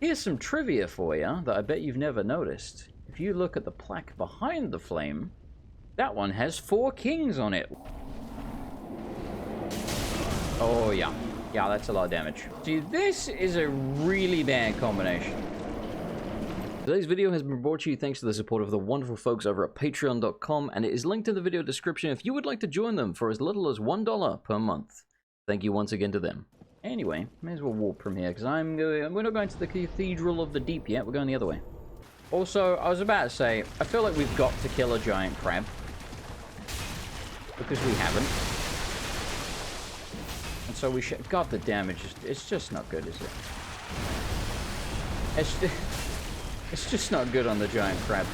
Here's some trivia for you that I bet you've never noticed. If you look at the plaque behind the flame, that one has 4 kings on it. Oh, yeah. Yeah, that's a lot of damage. See, this is a really bad combination. Today's video has been brought to you thanks to the support of the wonderful folks over at patreon.com, and it is linked in the video description if you would like to join them for as little as $1 per month. Thank you once again to them. Anyway, may as well walk from here, because we're not going to the Cathedral of the Deep yet, we're going the other way. Also, I was about to say, I feel like we've got to kill a giant crab. Because we haven't. And so we should... God, the damage, it's just not good, is it? It's just not good on the giant crabs.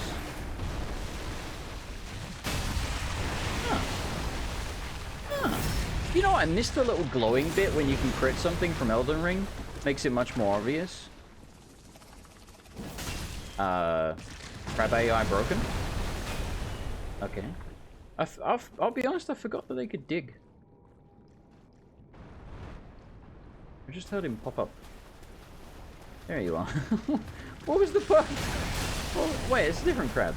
You know, I missed the little glowing bit when you can crit something from Elden Ring. Makes it much more obvious. Crab AI broken? Okay. I'll be honest, I forgot that they could dig. I just heard him pop up. There you are. What was the point? Well, wait, it's a different crab.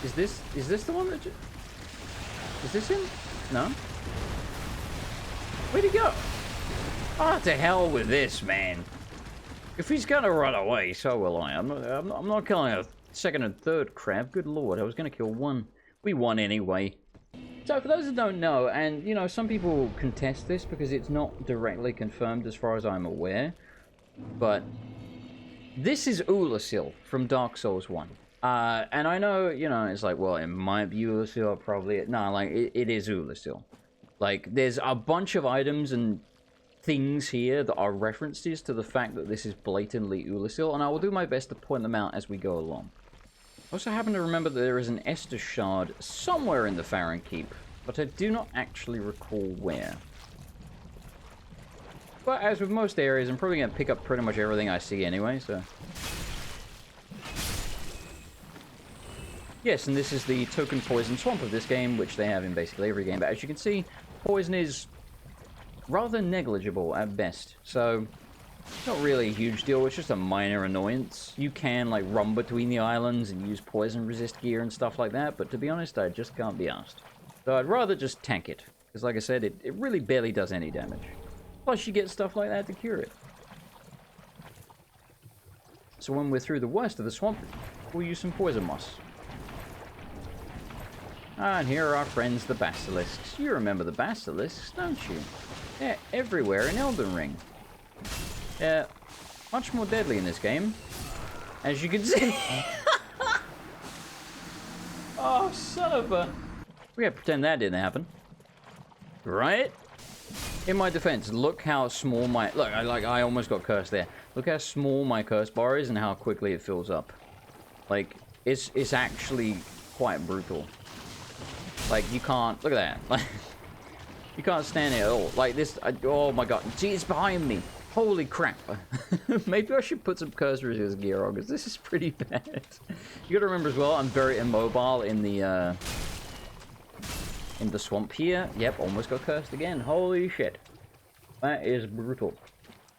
Is this the one that... Is this him? No? Where'd he go? Ah, to hell with this, man. If he's gonna run away, so will I. I'm not killing a second and third crab. Good lord, I was gonna kill one. We won anyway. So for those that don't know, and you know, some people contest this because it's not directly confirmed as far as I'm aware, but this is Oolacile from Dark Souls 1. And I know, you know, it's like, well, it might be Oolacile, probably. No, like, it is Oolacile. Like, there's a bunch of items and things here that are references to the fact that this is blatantly Oolacile, and I will do my best to point them out as we go along. I also happen to remember that there is an Estus shard somewhere in the Farron Keep, but I do not actually recall where. But as with most areas, I'm probably going to pick up pretty much everything I see anyway, so... Yes, and this is the token poison swamp of this game, which they have in basically every game. But as you can see, poison is rather negligible at best. So, not really a huge deal. It's just a minor annoyance. You can, like, run between the islands and use poison resist gear and stuff like that. But to be honest, I just can't be asked. So I'd rather just tank it. Because like I said, it really barely does any damage. Plus, you get stuff like that to cure it. So when we're through the worst of the swamp, we'll use some poison moss. And here are our friends, the basilisks. You remember the basilisks, don't you? They're everywhere in Elden Ring. They're much more deadly in this game, as you can see. Oh, son of a... We gotta pretend that didn't happen. Right? In my defense, look how small my... Look, I almost got cursed there. Look how small my curse bar is and how quickly it fills up. Like, it's actually quite brutal. Like, you can't... Look at that. Like, you can't stand it at all. Like, this... oh, my God. Gee, it's behind me. Holy crap. Maybe I should put some curse resist gear on, because this is pretty bad. You gotta remember as well, I'm very immobile in the swamp here. Yep, almost got cursed again. Holy shit. That is brutal.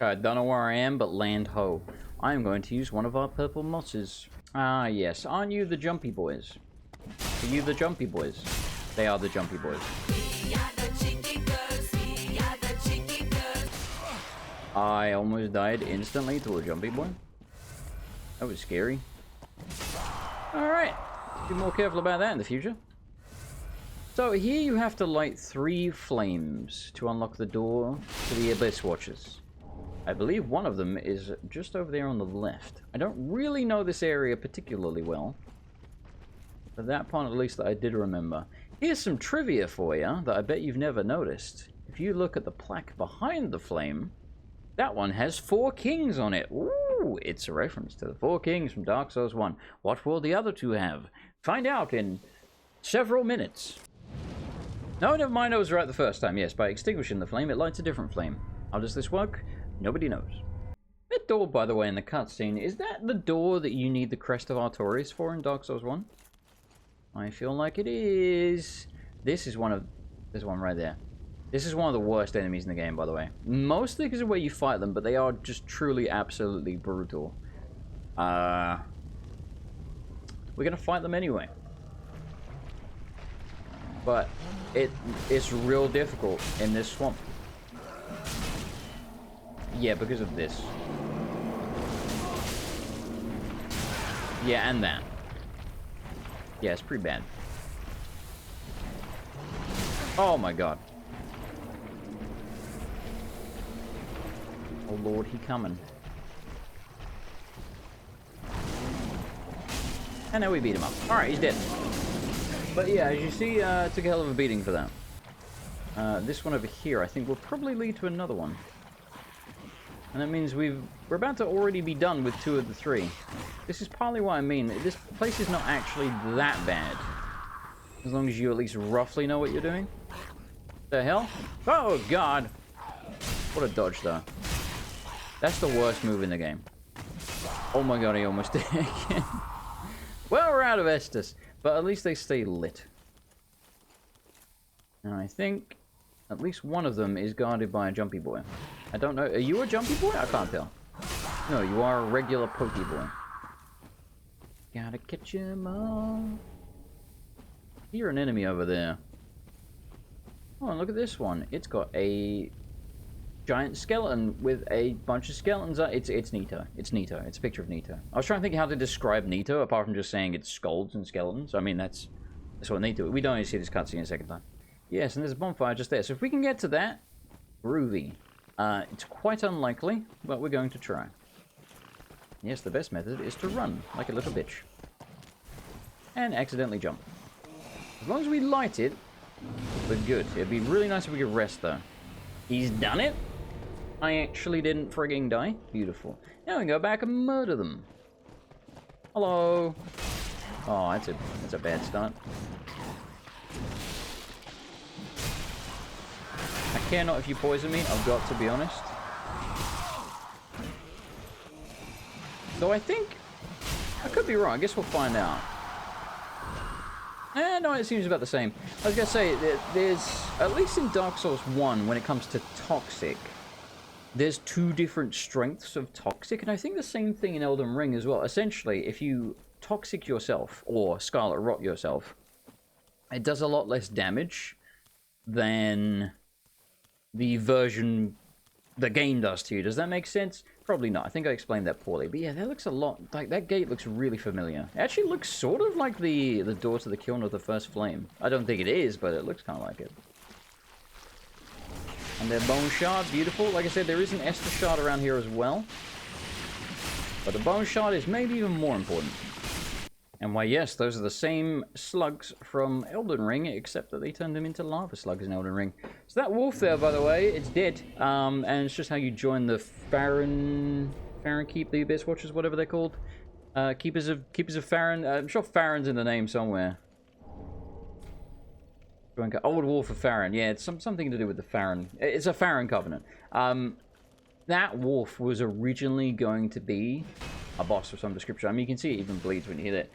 I don't know where I am, but land ho. I am going to use one of our purple mosses. Ah, yes. Aren't you the jumpy boys? Are you the jumpy boys? They are the jumpy boys. I almost died instantly to a jumpy boy. That was scary. Alright. Be more careful about that in the future. So here you have to light 3 flames to unlock the door to the Abyss Watchers. I believe one of them is just over there on the left. I don't really know this area particularly well. But that part at least that I did remember. Here's some trivia for you that I bet you've never noticed. If you look at the plaque behind the flame, that one has 4 kings on it. Ooh, it's a reference to the 4 kings from Dark Souls 1. What will the other 2 have? Find out in several minutes. No, never mind, I was right the first time. Yes, by extinguishing the flame, it lights a different flame. How does this work? Nobody knows. That door, by the way, in the cutscene, is that the door that you need the Crest of Artorias for in Dark Souls 1? I feel like it is. This is one of... There's one right there. This is one of the worst enemies in the game, by the way. Mostly because of where you fight them, but they are just truly, absolutely brutal. We're gonna fight them anyway. But it's real difficult in this swamp. Yeah, because of this. Yeah, and that. Yeah, it's pretty bad. Oh my god. Oh lord, he coming. And now we beat him up. Alright, he's dead. But yeah, as you see, it took a hell of a beating for that. This one over here, I think, will probably lead to another one. And that means we're about to already be done with 2 of the 3. This is partly what I mean. This place is not actually that bad. As long as you at least roughly know what you're doing. The hell? Oh, God! What a dodge, though. That's the worst move in the game. Oh my god, he almost did it again. Well, we're out of Estus. But at least they stay lit. And I think at least one of them is guarded by a jumpy boy. I don't know. Are you a jumpy boy? I can't tell. No, you are a regular pokey boy. Gotta catch him all. You're an enemy over there. Oh, and look at this one. It's got a giant skeleton with a bunch of skeletons. It's Nito. It's Nito. It's a picture of Nito. I was trying to think how to describe Nito apart from just saying it's skulls and skeletons. I mean, that's what Nito. We don't even see this cutscene a second time. Yes, and there's a bonfire just there. So if we can get to that, groovy. It's quite unlikely, but we're going to try. Yes, the best method is to run like a little bitch. And accidentally jump. As long as we light it, we're good. It'd be really nice if we could rest, though. He's done it. I actually didn't frigging die. Beautiful. Now we can go back and murder them. Hello. Oh, that's a bad start. I care not if you poison me, I've got to be honest. So I think... I could be wrong, I guess we'll find out. No, it seems about the same. I was going to say, there's... At least in Dark Souls 1, when it comes to toxic, there's 2 different strengths of toxic, and I think the same thing in Elden Ring as well. Essentially, if you toxic yourself, or Scarlet Rot yourself, it does a lot less damage than the version the game does to you. Does that make sense? Probably not. I think I explained that poorly. But yeah, that looks a lot... Like, that gate looks really familiar. It actually looks sort of like the door to the Kiln of the First Flame. I don't think it is, but it looks kind of like it. And their bone shard, beautiful. Like I said, there is an Estus shard around here as well. But the bone shard is maybe even more important. And why, yes, those are the same slugs from Elden Ring, except that they turned them into lava slugs in Elden Ring. So that wolf there, by the way, it's dead. And it's just how you join the Farron Keep, the Abyss Watchers, whatever they're called. Keepers of Farron. I'm sure Farron's in the name somewhere. Old Wolf of Farron. Yeah, it's something to do with the Farron. It's a Farron Covenant. That wolf was originally going to be a boss of some description. I mean, you can see it even bleeds when you hit it.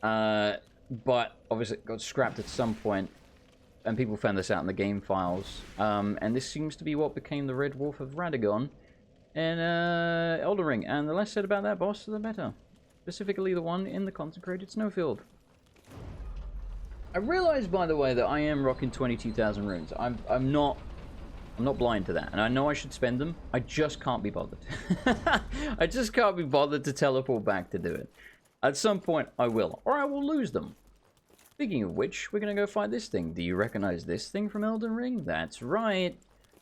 But obviously it got scrapped at some point, and people found this out in the game files. And this seems to be what became the Red Wolf of Radagon in Elden Ring. And the less said about that boss, the better. Specifically the one in the Consecrated Snowfield. I realize, by the way, that I am rocking 22,000 runes. I'm not blind to that, and I know I should spend them. I just can't be bothered. I just can't be bothered to teleport back to do it. At some point, I will, or I will lose them. Speaking of which, we're going to go fight this thing. Do you recognize this thing from Elden Ring? That's right.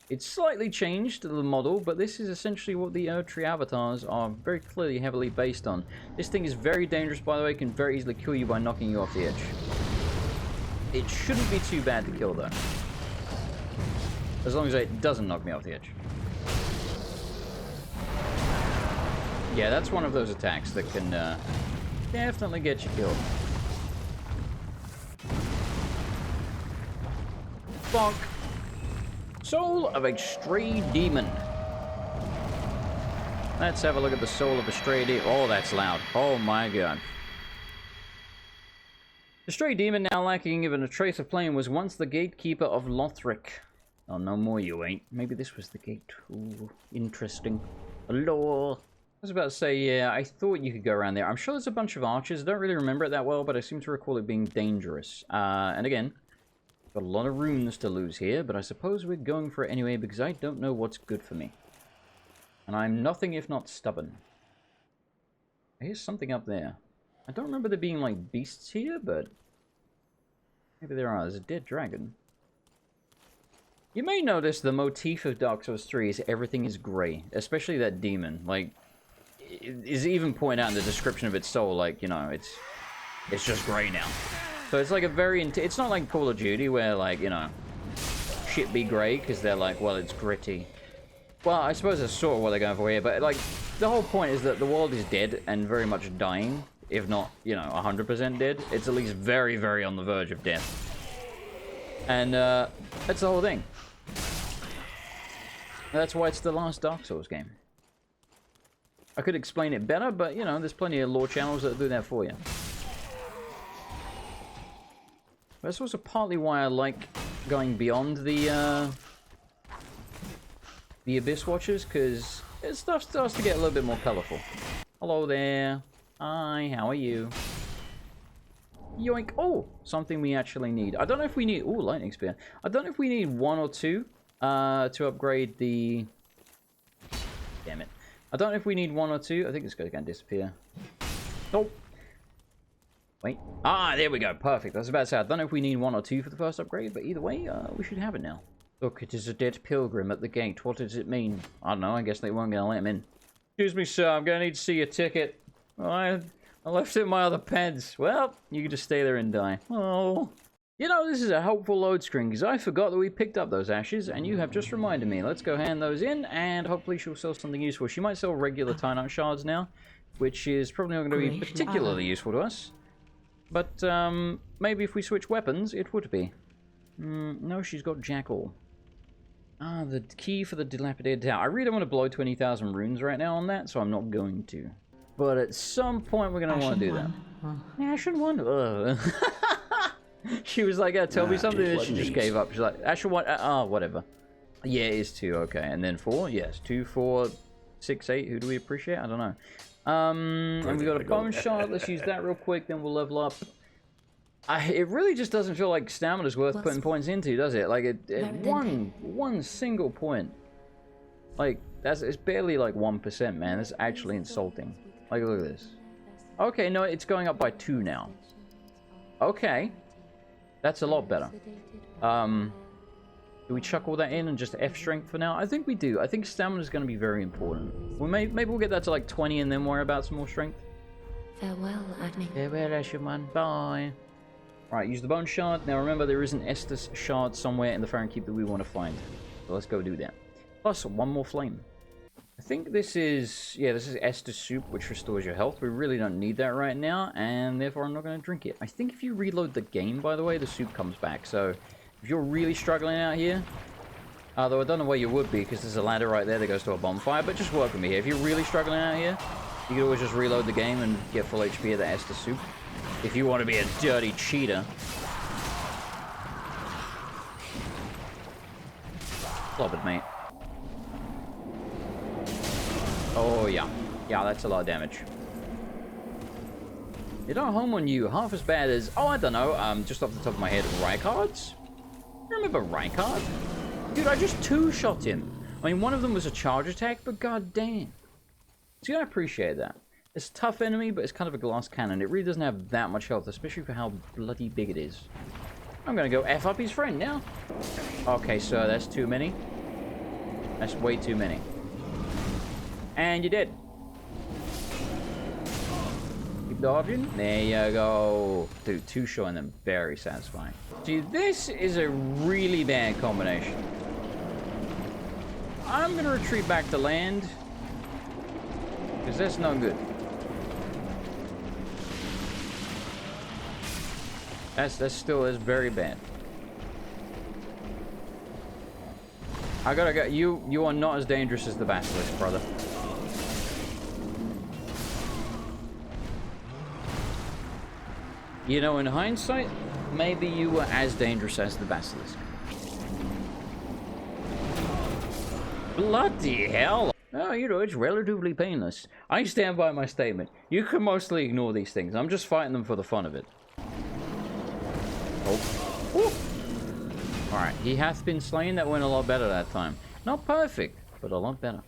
It's slightly changed the model, but this is essentially what the Erdtree avatars are very clearly heavily based on. This thing is very dangerous, by the way. It can very easily kill you by knocking you off the edge. It shouldn't be too bad to kill, though. As long as it doesn't knock me off the edge. Yeah, that's one of those attacks that can definitely get you killed. Bonk. Soul of a Stray Demon. Let's have a look at the soul of a stray demon. Oh, that's loud. Oh my god. The stray demon, now lacking even a trace of flame, was once the gatekeeper of Lothric. Oh, no more you ain't. Maybe this was the gate. Ooh, interesting. Hello. I was about to say, yeah, I thought you could go around there. I'm sure there's a bunch of archers. I don't really remember it that well, but I seem to recall it being dangerous. And again, got a lot of runes to lose here, but I suppose we're going for it anyway because I don't know what's good for me. And I'm nothing if not stubborn. Here's something up there. I don't remember there being, like, beasts here, but maybe there are. There's a dead dragon. You may notice the motif of Dark Souls 3 is everything is grey, especially that demon. Like, it is even pointed out in the description of its soul, like, you know, it's just grey now. So it's like a very... It's not like Call of Duty where, like, you know, shit be grey because they're like, well, it's gritty. Well, I suppose that's sort of what they're going for here, but, like, the whole point is that the world is dead and very much dying, if not, you know, 100% dead. It's at least very, very on the verge of death. And, that's the whole thing. That's why it's the last Dark Souls game. I could explain it better, but, you know, there's plenty of lore channels that do that for you. That's also partly why I like going beyond the Abyss Watchers, because stuff starts to get a little bit more colorful. Hello there. Hi, how are you? Yoink. Oh, something we actually need. I don't know if we need... Ooh, lightning spear. I don't know if we need 1 or 2 to upgrade the... Damn it. I don't know if we need 1 or 2. I think this guy's going to disappear. Nope. Wait. Ah, there we go. Perfect. I was about to say, I don't know if we need 1 or 2 for the first upgrade, but either way, we should have it now. Look, it is a dead pilgrim at the gate. What does it mean? I don't know. I guess they weren't going to let him in. Excuse me, sir. I'm going to need to see your ticket. I left it in my other pants. Well, you can just stay there and die. Oh. You know, this is a helpful load screen, because I forgot that we picked up those ashes, and you have just reminded me. Let's go hand those in, and hopefully she'll sell something useful. She might sell regular Tynite shards now, which is probably not going to be particularly useful to us. But, maybe if we switch weapons, it would be. No, she's got Jackal. Ah, the key for the dilapidated tower. I really don't want to blow 20,000 runes right now on that, so I'm not going to. But at some point, we're going to want to do that. Ashen one? Ugh. She was like, tell me something, and she just gave up. She's like, Ashen one? Whatever. Yeah, it is 2, okay. And then 4? Yes, 2, 4, 6, 8. Who do we appreciate? I don't know. And we got a bone shard. Let's use that real quick, then we'll level up. It really just doesn't feel like stamina's worth putting points into, does it? Like, one single point. Like, it's barely like 1%, man. That's actually insulting. Like, look at this. Okay, no, it's going up by 2 now. Okay. That's a lot better. Do we chuck all that in and just F strength for now? I think we do. I think stamina's going to be very important. Maybe we'll get that to like 20 and then worry about some more strength. Farewell, Agni. Farewell, Asherman. Bye. Right, use the bone shard. Now remember, there is an Estus shard somewhere in the Farron Keep that we want to find. So let's go do that. Plus, 1 more flame. I think this is... Yeah, this is Estus soup, which restores your health. We really don't need that right now, and therefore I'm not going to drink it. I think if you reload the game, by the way, the soup comes back. So, if you're really struggling out here... Although I don't know where you would be, because there's a ladder right there that goes to a bonfire, but just work with me here. If you're really struggling out here, you can always just reload the game and get full HP of the Estus soup. If you want to be a dirty cheater. Stop it, mate. Oh, yeah. Yeah, that's a lot of damage. You don't home on you. Half as bad as... Oh, I don't know. Just off the top of my head, Rykard's? You remember Rykard? Dude, I just 2-shot him. I mean, one of them was a charge attack, but god damn. So I appreciate that. It's a tough enemy, but it's kind of a glass cannon. It really doesn't have that much health, especially for how bloody big it is. I'm gonna go F up his friend now. Okay, sir, that's too many. That's way too many. And you're dead. Keep dodging. There you go. Dude, 2 showing them very satisfying. See, this is a really bad combination. I'm gonna retreat back to land. Because that's no good. That's very bad. I gotta go. You are not as dangerous as the Basilisk, brother. You know, in hindsight, maybe you were as dangerous as the Basilisk. Bloody hell! Oh, you know, it's relatively painless. I stand by my statement. You can mostly ignore these things. I'm just fighting them for the fun of it. Oh. Alright, he hath been slain. That went a lot better that time. Not perfect, but a lot better.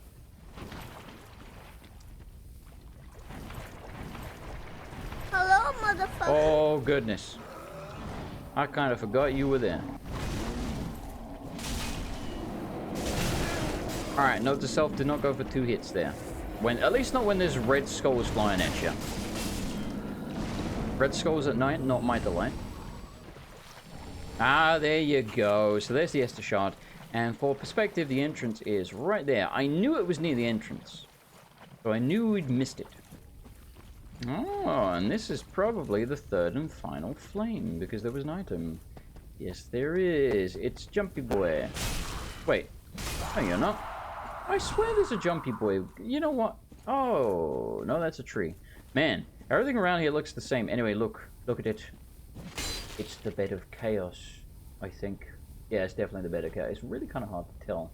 Hello, motherfucker. Oh, goodness. I kind of forgot you were there. Alright, note to self, do not go for 2 hits there. At least not when there's red skulls flying at you. Red skulls at night, not my delight. Ah, there you go. So there's the Estus shard. And for perspective, the entrance is right there. I knew it was near the entrance. So I knew we'd missed it. Oh, and this is probably the 3rd and final flame, because there was an item. Yes, there is. It's Jumpy Boy. Wait. No, you're not. I swear there's a Jumpy Boy. You know what? Oh, no, that's a tree. Man, everything around here looks the same. Anyway, look at it. It's the bed of chaos, I think. Yeah, it's definitely the bed of chaos. It's really kind of hard to tell.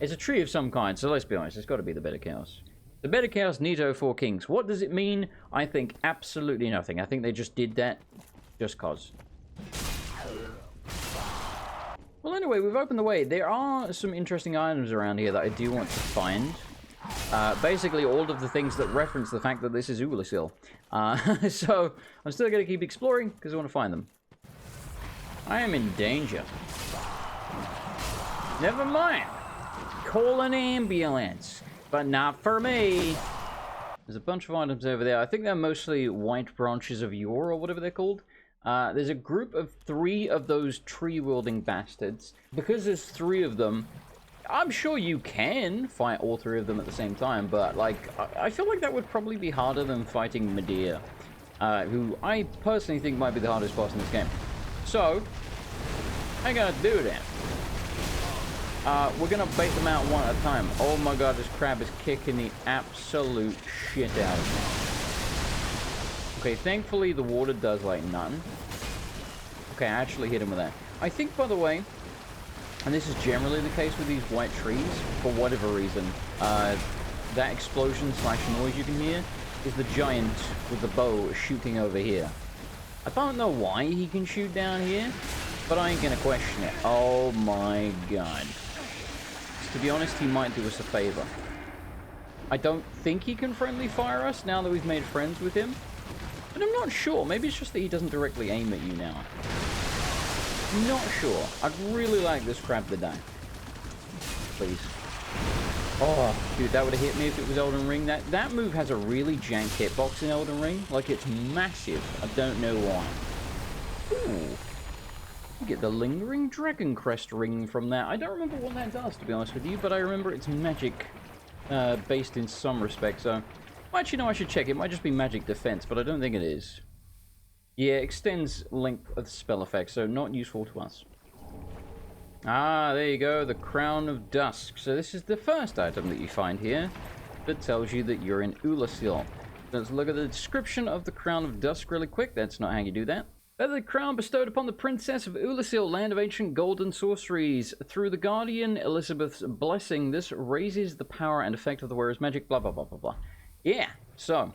It's a tree of some kind, so let's be honest. It's got to be the bed of chaos. The bed of chaos, Nito, 4 kings. What does it mean? I think absolutely nothing. I think they just did that just cause. Well, anyway, we've opened the way. There are some interesting items around here that I do want to find. Basically, all of the things that reference the fact that this is Oolacile. So, I'm still going to keep exploring, because I want to find them. I am in danger. Never mind. Call an ambulance. But not for me. There's a bunch of items over there. I think they're mostly white branches of yore, or whatever they're called. There's a group of 3 of those tree-wielding bastards. Because there's 3 of them, I'm sure you can fight all 3 of them at the same time, but, like, I feel like that would probably be harder than fighting Medea, who I personally think might be the hardest boss in this game. So, I ain't gonna do that. We're gonna bait them out one at a time. Oh my god, this crab is kicking the absolute shit out of me. Okay, thankfully the water does like nothing. Okay, I actually hit him with that. I think, by the way, and this is generally the case with these white trees, for whatever reason, that explosion / noise you can hear is the giant with the bow shooting over here. I don't know why he can shoot down here, but I ain't gonna question it. Oh my god. To be honest, he might do us a favor. I don't think he can friendly fire us now that we've made friends with him. But I'm not sure. Maybe it's just that he doesn't directly aim at you now. I'm not sure. I'd really like this crab to die. Please. Oh, dude, that would have hit me if it was Elden Ring. That move has a really jank hitbox in Elden Ring. Like, it's massive. I don't know why. Ooh. You get the Lingering Dragon Crest ring from that. I don't remember what that does, to be honest with you, but I remember it's magic based in some respects, so... Well, actually, no, I should check. It might just be magic defense, but I don't think it is. Yeah, extends length of spell effects, so not useful to us. Ah, there you go, the Crown of Dusk. So this is the first item that you find here that tells you that you're in Oolacile. Let's look at the description of the Crown of Dusk really quick. That's not how you do that. The crown bestowed upon the Princess of Oolacile, land of ancient golden sorceries. Through the Guardian Elizabeth's blessing, this raises the power and effect of the wearer's magic, blah, blah, blah, blah, blah. Yeah, so,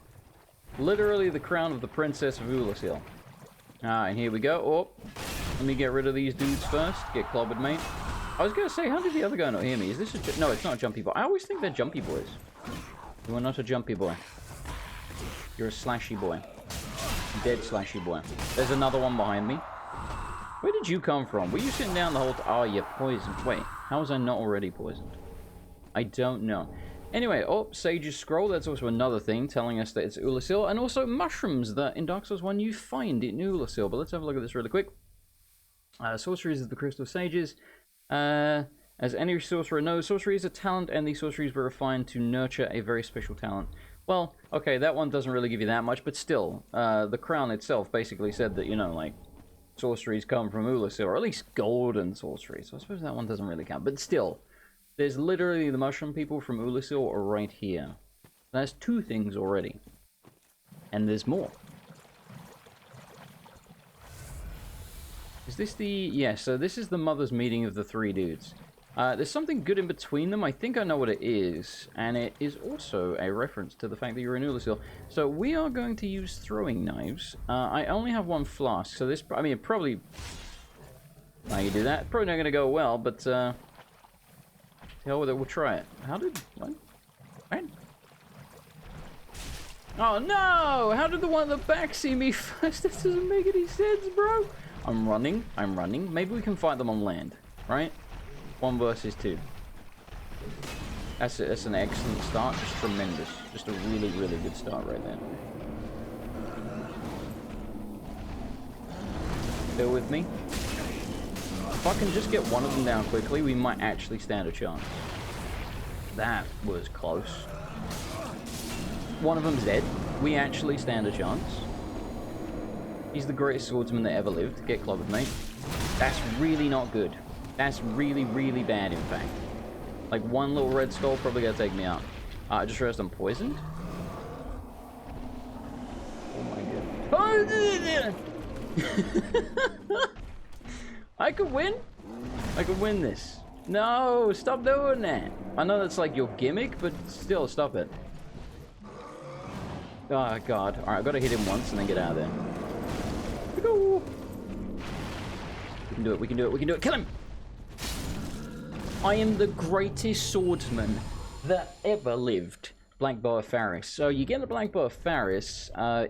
literally the crown of the Princess of Oolacile. Ah, and here we go. Oh, let me get rid of these dudes first. Get clobbered, mate. I was going to say, how did the other guy not hear me? Is this a... No, it's not a Jumpy Boy. I always think they're Jumpy Boys. You are not a Jumpy Boy. You're a Slashy Boy. Dead Slashy Boy. There's another one behind me. Where did you come from? Were you sitting down the whole time? Oh, you're poisoned. Wait, how was I not already poisoned? I don't know. Anyway, oh, Sage's Scroll. That's also another thing telling us that it's Oolacile. And also mushrooms that in Dark Souls 1 you find in Oolacile. But let's have a look at this really quick. Sorceries of the Crystal Sages. As any sorcerer knows, sorcery is a talent, and these sorceries were refined to nurture a very special talent. Well, okay, that one doesn't really give you that much, but still, the crown itself basically said that, you know, like, sorceries come from Oolacile, or at least golden sorceries. So I suppose that one doesn't really count, but still, there's literally the mushroom people from Oolacile are right here. That's 2 things already. And there's more. Is this the... Yeah, so this is the mother's meeting of the 3 dudes. There's something good in between them. I think I know what it is. And it is also a reference to the fact that you're in Oolacile. So we are going to use throwing knives. I only have one flask, so this... I mean, it probably... Now you do that. Probably not going to go well, but... hell with it, we'll try it. How did... What? Right? Oh no! How did the one at the back see me first? This doesn't make any sense, bro. I'm running. Maybe we can fight them on land, right? 1 versus 2. That's an excellent start. Just tremendous. Just a really, really good start right there. Bear with me. If I can just get one of them down quickly, we might actually stand a chance. That was close. One of them's dead. We actually stand a chance. He's the greatest swordsman that ever lived. Get clobbered, mate. That's really not good. That's really, really bad, in fact. Like, one little red skull probably gonna take me out. I just realized I'm poisoned. Oh my god. I could win. I could win this. No, stop doing that. I know that's like your gimmick, but still, stop it. Oh god. Alright, I've got to hit him once and then get out of there. We go. We can do it, we can do it, we can do it. Kill him! I am the greatest swordsman that ever lived. Black Bow of Farron. So you get the Black Bow of Farron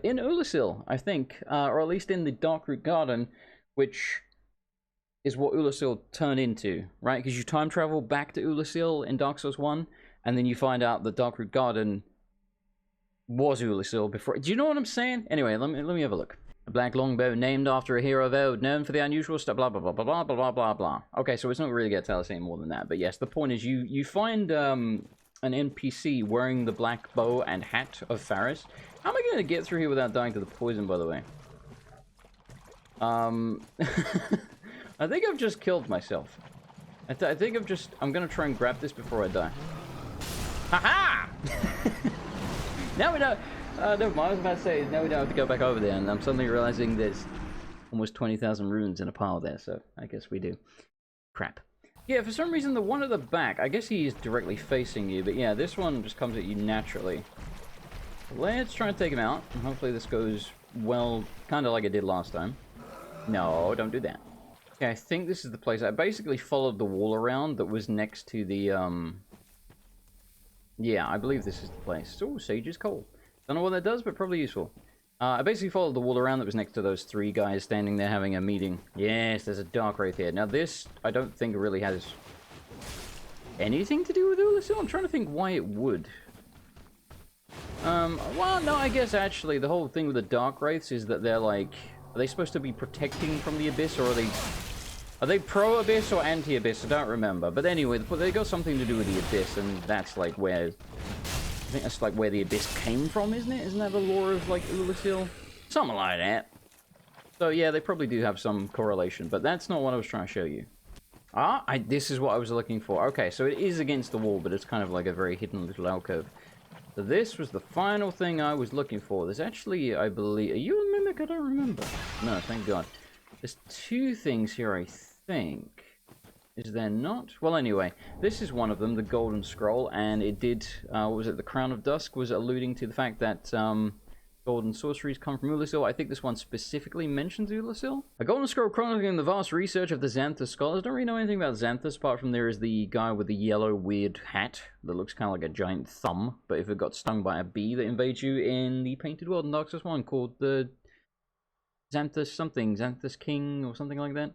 in Oolacile, I think. Or at least in the Darkroot Garden, which is what Oolacile turned into, right? Because you time travel back to Oolacile in Dark Souls 1, and then you find out the Darkroot Garden was Oolacile before. Do you know what I'm saying? Anyway, let me have a look. A black longbow named after a hero of old, known for the unusual stuff, blah, blah, blah, blah, blah, blah, blah, blah, blah. Okay, so it's not really going to tell us any more than that. But yes, the point is you find an NPC wearing the black bow and hat of Farron. How am I going to get through here without dying to the poison, by the way? I think I've just killed myself. I think I'm going to try and grab this before I die. Haha! Now we know. Never mind, I was about to say, now we don't have to go back over there, and I'm suddenly realizing there's almost 20,000 runes in a pile there, so I guess we do. Crap. Yeah, for some reason, the one at the back, I guess he is directly facing you, but yeah, this one just comes at you naturally. Let's try and take him out, and hopefully this goes well, kind of like it did last time. No, don't do that. Okay, I think this is the place. I basically followed the wall around that was next to the, yeah, I believe this is the place. Oh, Sage's Coal. Don't know what that does, but probably useful. I basically followed the wall around that was next to those 3 guys standing there having a meeting. Yes, there's a dark wraith here. Now this, I don't think really has anything to do with Oolacile. I'm trying to think why it would. Well, no, I guess actually the whole thing with the dark wraiths is that they're like, are they supposed to be protecting from the abyss, or are they pro-abyss or anti-abyss? I don't remember. But anyway, they got something to do with the abyss, and that's like where... I think that's like where the abyss came from, isn't it? Isn't that the lore of like Oolacile? Something like that. So yeah, they probably do have some correlation, but that's not what I was trying to show you. Ah, this is what I was looking for. Okay, so it is against the wall, but it's kind of like a very hidden little alcove. So this was the final thing I was looking for. There's actually, I believe... Are you a mimic? I don't remember. No, thank God. There's 2 things here, I think. Is there not? Well, anyway, this is one of them, the Golden Scroll, and it did, what was it, the Crown of Dusk was alluding to the fact that golden sorceries come from Oolacile. I think this one specifically mentions Oolacile. A Golden Scroll chronicling the vast research of the Xanthus scholars. Don't really know anything about Xanthus, apart from there is the guy with the yellow weird hat that looks kind of like a giant thumb, but if it got stung by a bee that invades you in the Painted World in Dark Souls 1 called the Xanthus something, Xanthus King or something like that.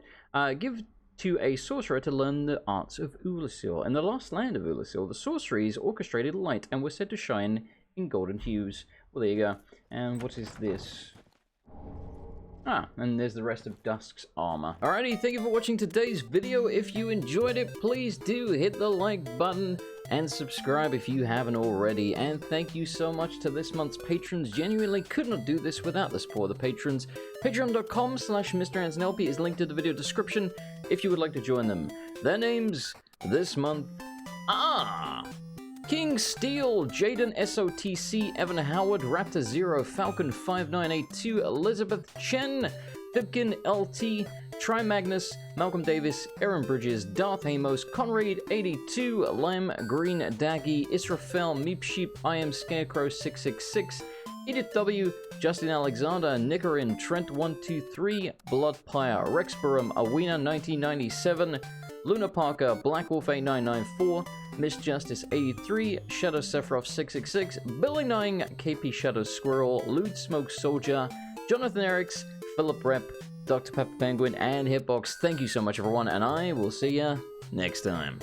Give to a sorcerer to learn the arts of Oolacile. In the lost land of Oolacile, the sorceries orchestrated light and were said to shine in golden hues. Well, there you go. And what is this? Ah, and there's the rest of Dusk's armor. Alrighty, thank you for watching today's video. If you enjoyed it, please do hit the like button and subscribe if you haven't already. And thank you so much to this month's patrons. Genuinely could not do this without the support of the patrons. Patreon.com/MrAndersonLP is linked to the video description if you would like to join them. Their names this month are King Steel, Jaden SOTC, Evan Howard, Raptor Zero, Falcon 5982, Elizabeth Chen, Vipkin, LT, Trimagnus, Malcolm Davis, Aaron Bridges, Darth Amos, Conrad 82, Lem, Green, Daggy, Israfel, Meep Sheep, I Am Scarecrow 666, Edith W, Justin Alexander, Nicarin, Trent123, Bloodpire, Rexburum, Awena 1997, Luna Parker, Black Wolf 8994, Miss Justice 83, Shadow Sephiroth 666, Billy 9, KP Shadow Squirrel, Lewd Smoke Soldier, Jonathan Eriks, Philip Rep, Dr. Pepper Penguin, and Hitbox. Thank you so much, everyone, and I will see ya next time.